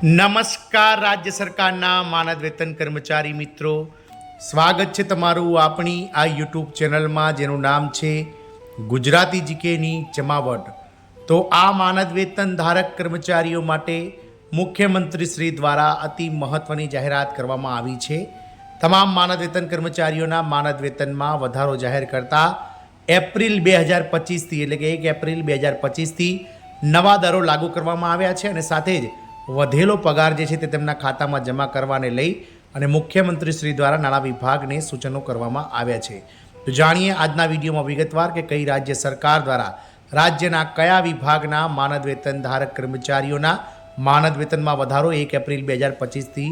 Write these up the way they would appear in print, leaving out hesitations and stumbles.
નમસ્કાર રાજ્ય સરકારના માનદ વેતન કર્મચારી મિત્રો, સ્વાગત છે તમારું આપણી આ યુટ્યુબ ચેનલમાં જેનું નામ છે ગુજરાતી જીકેની જમાવટ। તો આ માનદ વેતન ધારક કર્મચારીઓ માટે મુખ્યમંત્રી શ્રી દ્વારા અતિ મહત્વની જાહેરાત કરવામાં આવી છે। તમામ માનદ વેતન કર્મચારીઓના માનદ વેતનમાં વધારો જાહેર કરતા એપ્રિલ 2025થી એટલે કે 1 એપ્રિલ 2025થી નવા દરો લાગુ કરવામાં આવ્યા છે અને સાથે જ વધેલો પગાર જે છે તે તેમના ખાતામાં જમા કરવાને લઈ અને મુખ્યમંત્રી શ્રી દ્વારા નાણાં વિભાગને સૂચનો કરવામાં આવ્યા છે। તો જાણીએ આજના વિડીયોમાં વિગતવાર કે કઈ રાજ્ય સરકાર દ્વારા રાજ્યના કયા વિભાગના માનદ વેતન ધારક કર્મચારીઓના માનદ વેતનમાં વધારો 1 એપ્રિલ 2025થી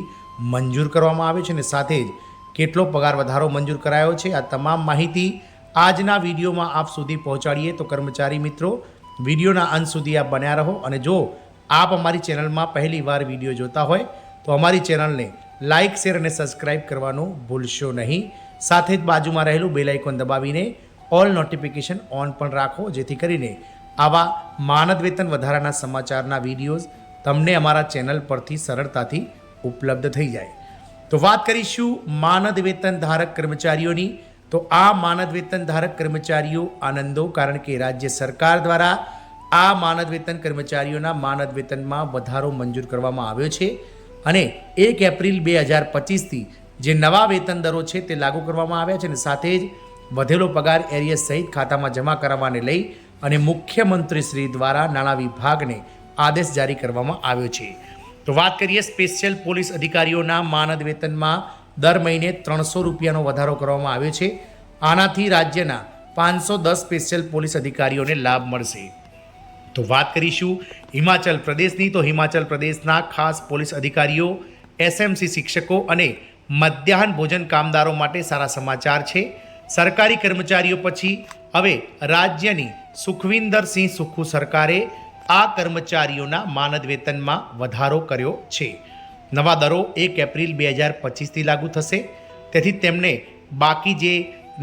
મંજૂર કરવામાં આવ્યો છે અને સાથે જ કેટલો પગાર વધારો મંજૂર કરાયો છે। આ તમામ માહિતી આજના વિડીયોમાં આપ સુધી પહોંચાડીએ। તો કર્મચારી મિત્રો, વિડીયોના અંત સુધી આપ બન્યા રહો અને જો આપ અમારી ચેનલમાં પહેલી વાર વિડીયો જોતા હોય તો અમારી ચેનલને લાઇક, શેર અને સબસ્ક્રાઇબ કરવાનું ભૂલશો નહીં। સાથે જ બાજુમાં રહેલું બેલ આઇકોન દબાવીને ઓલ નોટિફિકેશન ઓન પણ રાખો, જેથી કરીને આવા માનદ વેતન વધારાના સમાચારના વિડીયોઝ તમને અમારા ચેનલ પરથી સરળતાથી ઉપલબ્ધ થઈ જાય। તો વાત કરીશું માનદ વેતન ધારક કર્મચારીઓની। તો આ માનદ વેતન ધારક કર્મચારીઓ આનંદો, કારણ કે રાજ્ય સરકાર દ્વારા આ માનદ વેતન કર્મચારીઓના માનદ વેતનમાં વધારો મંજૂર કરવામાં આવ્યો છે અને 1 એપ્રિલ 2025થી જે નવા વેતન દરો છે તે લાગુ કરવામાં આવ્યા છે અને સાથે જ વધેલો પગાર એરિયસ સહિત ખાતામાં જમા કરાવવાને લઈ અને મુખ્યમંત્રી શ્રી દ્વારા નાણાં વિભાગને આદેશ જારી કરવામાં આવ્યો છે। તો વાત કરીએ સ્પેશિયલ પોલીસ અધિકારીઓના માનદ વેતનમાં દર મહિને 300 રૂપિયાનો વધારો કરવામાં આવ્યો છે। આનાથી રાજ્યના 510 સ્પેશિયલ પોલીસ અધિકારીઓને લાભ મળશે। તો વાત કરીશું હિમાચલ પ્રદેશની। તો હિમાચલ પ્રદેશના ખાસ પોલીસ અધિકારીઓ, એસએમસી શિક્ષકો અને મધ્યાહન ભોજન કામદારો માટે સારા સમાચાર છે। સરકારી કર્મચારીઓ પછી હવે રાજ્યની સુખવિન્દરસિંહ સુક્ખુ સરકારે આ કર્મચારીઓના માનદ વેતનમાં વધારો કર્યો છે। નવા દરો 1 એપ્રિલ 2025થી લાગુ થશે, તેથી તેમને બાકી જે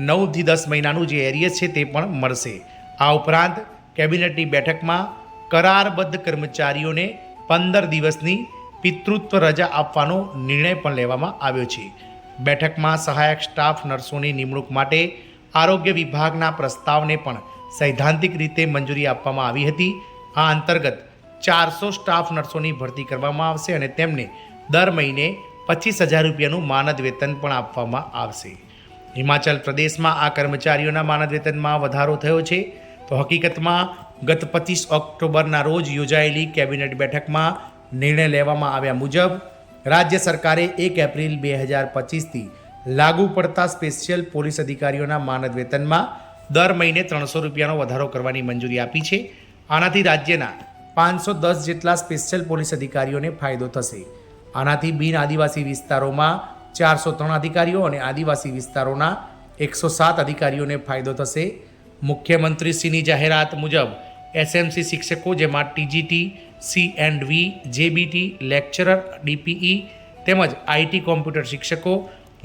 9 થી 10 મહિનાનું જે એરિયસ છે તે પણ મળશે। આ ઉપરાંત કેબિનેટની બેઠકમાં કરારબદ્ધ કર્મચારીઓને 15 દિવસની પિતૃત્વ રજા આપવાનો નિર્ણય પણ લેવામાં આવ્યો છે। બેઠકમાં સહાયક સ્ટાફ નર્સોની નિમણૂક માટે આરોગ્ય વિભાગના પ્રસ્તાવને પણ સૈદ્ધાંતિક રીતે મંજૂરી આપવામાં આવી હતી। આ અંતર્ગત 400 સ્ટાફ નર્સોની ભરતી કરવામાં આવશે અને તેમને દર મહિને 25,000 રૂપિયાનું માનદ વેતન પણ આપવામાં આવશે। હિમાચલ પ્રદેશમાં આ કર્મચારીઓના માનદ વેતનમાં વધારો થયો છે। તો હકીકતમાં ગત 25 ઓક્ટોબરના રોજ યોજાયેલી કેબિનેટ બેઠકમાં નિર્ણય લેવામાં આવ્યા મુજબ રાજ્ય સરકારે 1 એપ્રિલ 2025થી લાગુ પડતા સ્પેશિયલ પોલીસ અધિકારીઓના માનદ વેતનમાં દર મહિને 300 રૂપિયાનો વધારો કરવાની મંજૂરી આપી છે। આનાથી રાજ્યના 510 જેટલા સ્પેશિયલ પોલીસ અધિકારીઓને ફાયદો થશે। આનાથી બિન આદિવાસી વિસ્તારોમાં 403 અધિકારીઓ અને આદિવાસી વિસ્તારોના 107 અધિકારીઓને ફાયદો થશે। મુખ્યમંત્રીશ્રીની જાહેરાત મુજબ એસએમસી શિક્ષકો, જેમાં ટીજીટી, સી&વી, જેબીટી, લેક્ચરર, ડીપીઈ તેમજ આઈટી કોમ્પ્યુટર શિક્ષકો,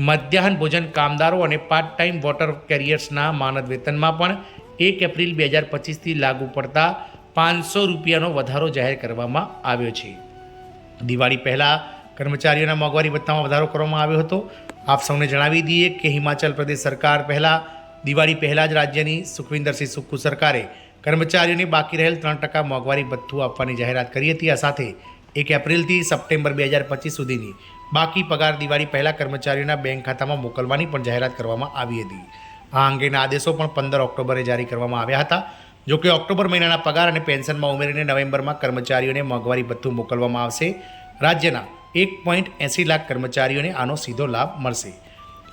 મધ્યાહન ભોજન કામદારો અને પાર્ટ ટાઈમ વોટર કેરિયર્સના માનદ વેતનમાં પણ 1 એપ્રિલ 2025થી લાગુ પડતા 500 રૂપિયાનો વધારો જાહેર કરવામાં આવ્યો છે। દિવાળી પહેલાં કર્મચારીઓના મોંઘવારી ભથ્થામાં વધારો કરવામાં આવ્યો હતો। આપ સૌને જણાવી દઈએ કે હિમાચલ પ્રદેશ સરકાર દિવાળી પહેલાં જ રાજ્યની સુખવિન્દરસિંહ સુક્ખુ સરકારે કર્મચારીઓને બાકી રહેલ 3% મોંઘવારી ભથ્થું આપવાની જાહેરાત કરી હતી। આ સાથે 1 એપ્રિલથી સપ્ટેમ્બર 2025 સુધીની બાકી પગાર દિવાળી પહેલાં કર્મચારીઓના બેંક ખાતામાં મોકલવાની પણ જાહેરાત કરવામાં આવી હતી। આ અંગેના આદેશો પણ 15 ઓક્ટોબરે જારી કરવામાં આવ્યા હતા। જોકે ઓક્ટોબર મહિનાના પગાર અને પેન્શનમાં ઉમેરીને નવેમ્બરમાં કર્મચારીઓને મોંઘવારી ભથ્થું મોકલવામાં આવશે। રાજ્યના 1.80 લાખ કર્મચારીઓને આનો સીધો લાભ મળશે।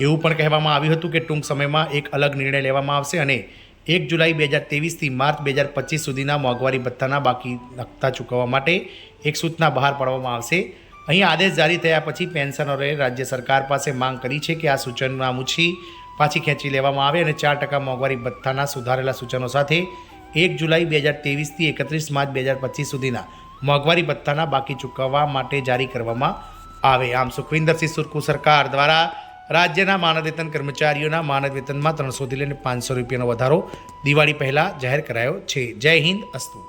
એવું પણ કહેવામાં આવ્યું હતું કે ટૂંક સમયમાં એક અલગ નિર્ણય લેવામાં આવશે અને 1 જુલાઈ 2023થી માર્ચ 2025 સુધીના મોંઘવારી ભથ્થાના બાકી હપ્તા ચૂકવવા માટે એક સૂચના બહાર પાડવામાં આવશે। અહીં આદેશ જારી થયા પછી પેન્શનરોએ રાજ્ય સરકાર પાસે માંગ કરી છે કે આ સૂચનામુછી પાછી ખેંચી લેવામાં આવે અને 4% મોંઘવારી ભથ્થાના સુધારેલા સૂચનો સાથે 1 જુલાઈ 2023થી 31 માર્ચ 2025 સુધીના મોંઘવારી ભથ્થાના બાકી ચૂકવવા માટે જારી કરવામાં આવે। આમ સુખવિન્દરસિંહ સુક્ખુ સરકાર દ્વારા રાજ્યના માનદ વેતન કર્મચારીઓના માનદ વેતનમાં 300થી લઈને 500 રૂપિયાનો વધારો દિવાળી પહેલાં જાહેર કરાયો છે। જય હિન્દ, અસ્તુ।